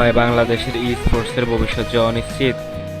ভাই, বাংলাদেশের ই স্পোর্টসের ভবিষ্যৎ যে অনিশ্চিত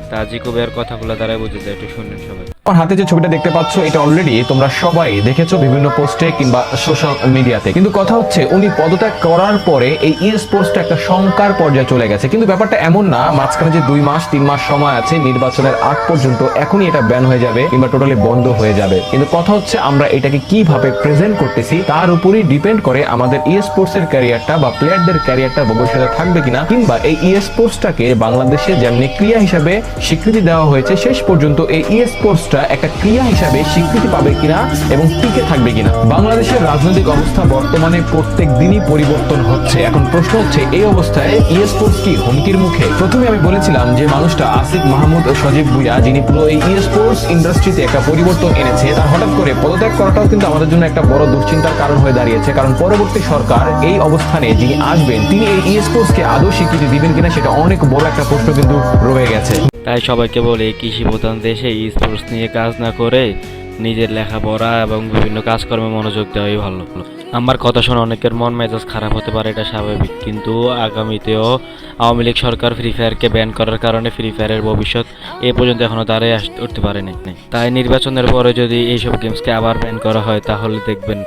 তা জিকো ভাইয়ের কথাগুলো দ্বারাই বোঝা যায়। একটু শুনুন সবাই। আমার হাতে যে ছবিটা দেখতে পাচ্ছ এটা অলরেডি তোমরা সবাই দেখেছো বিভিন্ন পোস্টে কিংবা সোশ্যাল মিডিয়াতে। কিন্তু কথা হচ্ছে উনি পদত্যাগ করার পরে এই ই স্পোর্টসটা একটা শঙ্কার পর্যায়ে চলে গেছে। কিন্তু ব্যাপারটা এমন না মাঝখানে যে 2 মাস 3 মাস সময় আছে নির্বাচনের আগ পর্যন্ত, এখনই এটা ব্যান হয়ে যাবে কিংবা টোটালি বন্ধ হয়ে যাবে। কিন্তু কথা হচ্ছে আমরা এটাকে কিভাবে প্রেজেন্ট করতেছি তার উপরই ডিপেন্ড করে আমাদের ই স্পোর্টস এর ক্যারিয়ারটা বা প্লেয়ারদের ক্যারিয়ারটা ভবিষ্যতে থাকবে কিনা, কিংবা এই ই স্পোর্টসটাকে বাংলাদেশে যেমনি ক্রিয়া হিসাবে স্বীকৃতি দেওয়া হয়েছে শেষ পর্যন্ত এই ই স্পোর্টস একটা ক্রিয়া হিসাবে স্বীকৃতি পাবে কিনা এবং টিকে থাকবে কিনা। বাংলাদেশের রাজনৈতিক অবস্থা বর্তমানে প্রত্যেক দিনই পরিবর্তন হচ্ছে। এখন প্রশ্ন হচ্ছে এই অবস্থায় ই স্পোর্টস কি হুমকির মুখে? প্রথমে আমি বলেছিলাম যে মানুষটা আসিফ মাহমুদ ও সজীব ভুঁইয়া, যিনি পুরো এই ই স্পোর্টস ইন্ডাস্ট্রিতে একটা পরিবর্তন এনেছে, তার হঠাৎ করে পদত্যাগ করাটাও কিন্তু আমাদের জন্য একটা বড় দুশ্চিন্তার কারণ হয়ে দাঁড়িয়েছে। কারণ পরবর্তী সরকার এই অবস্থানে যিনি আসবেন তিনি এই ই স্পোর্টস কে আদৌ স্বীকৃতি দিবেন কিনা সেটা অনেক বড় একটা প্রশ্ন কিন্তু রয়ে গেছে। তাই সবাইকে বলে কৃষি প্রধান দেশে ই স্পোর্টস নিয়ে কাজ না করে নিজের লেখাপড়া এবং বিভিন্ন কাজকর্মে মনোযোগ দেওয়াই ভালো। আমার কথা শুনে অনেকের মন মেজাজ খারাপ হতে পারে, এটা স্বাভাবিক। কিন্তু আগামীতেও আওয়ামী লীগ সরকার ফ্রি ফায়ারকে ব্যান করার কারণে ফ্রি ফায়ারের ভবিষ্যৎ এ পর্যন্ত এখনো দাঁড়িয়ে উঠতে পারেনি। তাই নির্বাচনের পরে যদি এইসব গেমসকে আবার ব্যান করা হয় তাহলে দেখবেন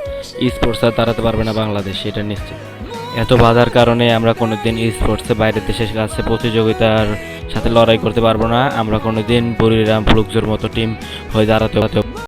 ই স্পোর্টস আর দাঁড়াতে পারবে না বাংলাদেশ, এটা নিশ্চিত। এত বাধার কারণে আমরা কোনোদিন ই স্পোর্টসে বাইরের দেশের কাছে প্রতিযোগিতার সাথে লড়াই করতে পারবো না। আমরা কোনোদিন বুড়িরাম ফ্লুকজোর মতো টিম হয়ে দাঁড়াতে